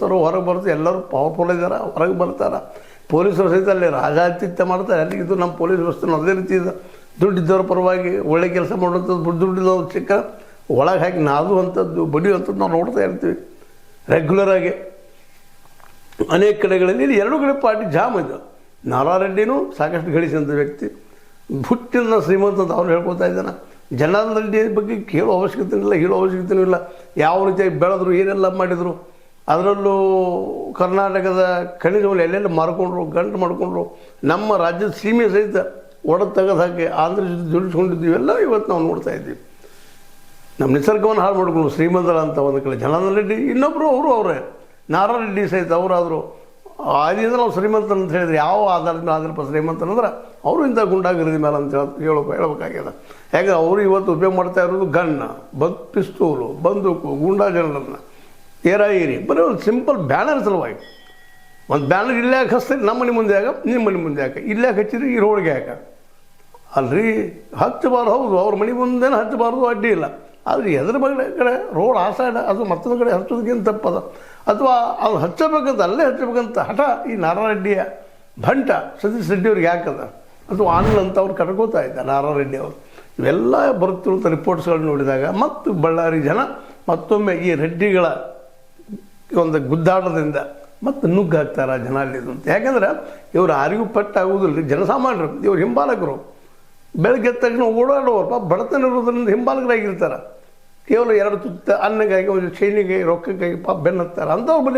ಹೊರಗೆ ಬರ್ತಾರೆ, ಎಲ್ಲರೂ ಪವರ್ಫುಲ್ ಇದ್ದಾರೆ, ಹೊರಗೆ ಬರ್ತಾರೆ. ಪೊಲೀಸರು ಸಹಿತ ಅಲ್ಲಿ ರಾಜಾತಿಥ್ಯ ಮಾಡ್ತಾರೆ. ಅಲ್ಲಿ ಇದು ನಮ್ಮ ಪೊಲೀಸ್ ವ್ಯವಸ್ಥೆ ಅದೇ ರೀತಿ ಇದೆ. ದುಡ್ಡಿದ್ದವ್ರ ಪರವಾಗಿ ಒಳ್ಳೆ ಕೆಲಸ ಮಾಡುವಂಥದ್ದು, ದುಡ್ಡಿದ್ದವ್ರು ಚಿಕ್ಕ ಒಳಗೆ ಹಾಕಿ ನಾದುವಂಥದ್ದು, ಬಡಿಯುವಂಥದ್ದು ನಾವು ನೋಡ್ತಾ ಇರ್ತೀವಿ ರೆಗ್ಯುಲರಾಗಿ ಅನೇಕ ಕಡೆಗಳಲ್ಲಿ. ಇಲ್ಲಿ ಎರಡು ಕಡೆ ಪಾರ್ಟಿ ಜಾಮ್ ಇದೆ. ನಾರಾರೆಡ್ಡಿನೂ ಸಾಕಷ್ಟು ಗಳಿಸಿದಂಥ ವ್ಯಕ್ತಿ, ಹುಟ್ಟಿನ ಶ್ರೀಮಂತ ಅಂತ ಅವ್ರು ಹೇಳ್ಕೊತಾ ಇದ್ದಾನೆ. ಜನಾರ್ದನ ರೆಡ್ಡಿ ಬಗ್ಗೆ ಕೇಳೋ ಅವಶ್ಯಕತೆನೂ ಇಲ್ಲ, ಹೇಳೋ ಅವಶ್ಯಕತೆನೂ ಇಲ್ಲ. ಯಾವ ರೀತಿಯಾಗಿ ಬೆಳೆದ್ರು, ಏನೆಲ್ಲ ಮಾಡಿದರು, ಅದರಲ್ಲೂ ಕರ್ನಾಟಕದ ಖನಿಜಗಳು ಎಲ್ಲೆಲ್ಲ ಮಾರ್ಕೊಂಡ್ರು, ಗಂಟು ಮಾಡಿಕೊಂಡ್ರು. ನಮ್ಮ ರಾಜ್ಯದ ಸೀಮೆ ಸಹಿತ ಒಡೆದು ತೆಗೆದು ಹಾಕಿ ಆಂಧ್ರ ಜೊತೆ ಜೋಡಿಸ್ಕೊಂಡಿದ್ದೀವಿ. ಎಲ್ಲ ಇವತ್ತು ನಾವು ನೋಡ್ತಾ ಇದ್ದೀವಿ. ನಮ್ಮ ನಿಸರ್ಗವನ್ನು ಹಾಳು ಮಾಡಿಕೊಂಡು ಶ್ರೀಮಂತರ ಅಂತ ಒಂದು ಕಡೆ ಜನಾರ್ದನ ರೆಡ್ಡಿ, ಇನ್ನೊಬ್ಬರು ಅವರೇ ನಾರಾರೆಡ್ಡಿ ಸಹಿತ ಅವರಾದರು ಆದಿಯಿಂದ ನಾವು ಶ್ರೀಮಂತ ಅಂತ ಹೇಳಿದ್ರೆ ಯಾವ ಆಧಾರದಿಂದ ಆಧಾರಪ್ಪ ಶ್ರೀಮಂತನಂದ್ರೆ ಅವರು ಇಂಥ ಗುಂಡಾಗಿರೋದ ಮೇಲೆ ಅಂತ ಹೇಳ್ಬೇಕಾಗ್ಯದ. ಯಾಕೆ ಅವರು ಇವತ್ತು ಉಪಯೋಗ ಮಾಡ್ತಾ ಇರೋದು ಗನ್ನ, ಪಿಸ್ತೂಲು, ಬಂದೂಕು, ಗೂಂಡಾ ಜನರನ್ನು ಏರಿ ಬರೀ ಒಂದು ಸಿಂಪಲ್ ಬ್ಯಾನರ್ ಸಲುವಾಗಿ. ಒಂದು ಬ್ಯಾನರ್ ಇಲ್ಲೇ ಯಾಕೆ ಹಚ್ತಾರೆ, ನಮ್ಮ ಮನೆ ಮುಂದೆ ಯಾಕೆ, ನಿಮ್ಮ ಮನೆ ಮುಂದೆ ಯಾಕೆ, ಇಲ್ಲೇ ಯಾಕೆ ಹಚ್ಚಿದ್ರಿ, ಈ ರೋಡ್ಗೆ ಯಾಕೆ ಅಲ್ರಿ ಹಚ್ಚಬಾರ್ದು. ಹೌದು, ಅವ್ರ ಮನೆ ಮುಂದೆನೇ ಹಚ್ಚಬಾರ್ದು, ಅಡ್ಡಿ ಇಲ್ಲ. ಆದರೆ ಎದ್ರ ಬಗ್ಗೆ ಕಡೆ ರೋಡ್ ಆ ಸೈಡ್ ಅದು ಮತ್ತೊಂದು ಕಡೆ ಹಚ್ಚೋದಕ್ಕೇನು ತಪ್ಪದ, ಅಥವಾ ಅದು ಹಚ್ಚಬೇಕಂತ ಅಲ್ಲೇ ಹಚ್ಚಬೇಕಂತ ಹಠ ಈ ನಾರಾರೆಡ್ಡಿಯ ಭಂಟ ಸತೀಶ್ ರೆಡ್ಡಿ ಅವ್ರಿಗೆ ಯಾಕದ, ಅಥವಾ ಆನಂದ್ ಅಂತ ಅವ್ರು ಕಟ್ಕೋತಾ ಇದ್ದ ನಾರಾರೆಡ್ಡಿ ಅವರು. ಇವೆಲ್ಲ ಬರುತ್ತಿರುವಂಥ ರಿಪೋರ್ಟ್ಸ್ಗಳನ್ನ ನೋಡಿದಾಗ ಮತ್ತು ಬಳ್ಳಾರಿ ಜನ ಮತ್ತೊಮ್ಮೆ ಈ ರೆಡ್ಡಿಗಳ ಒಂದು ಗುದ್ದಾಟದಿಂದ ಮತ್ತು ನುಗ್ಗಾಗ್ತಾರೆ ಜನ ಅಲ್ಲಿದ್ದು ಅಂತ. ಯಾಕಂದ್ರೆ ಇವರು ಯಾರಿಗೂ ಪಟ್ಟಾಗುವುದಿಲ್ಲ, ಜನಸಾಮಾನ್ಯರು, ಇವ್ರು ಹಿಂಬಾಲಕರು. ಬೆಳಗ್ಗೆ ಎದ್ದ ತಕ್ಷಣ ಓಡಾಡುವಪ್ಪ ಬಡತನ ಇರೋದ್ರಿಂದ ಹಿಂಬಾಲಕರಾಗಿರ್ತಾರೆ. ಕೇವಲ ಎರಡು ತುತ್ತ ಅನ್ನಕ್ಕಾಗಿ ಒಂದು ಚೈನಿಗೆ ರೊಕ್ಕಕ್ಕಾಗಿ ಬೆನ್ನತ್ತಾರೆ ಅಂಥವ್ರು ಬಳಿ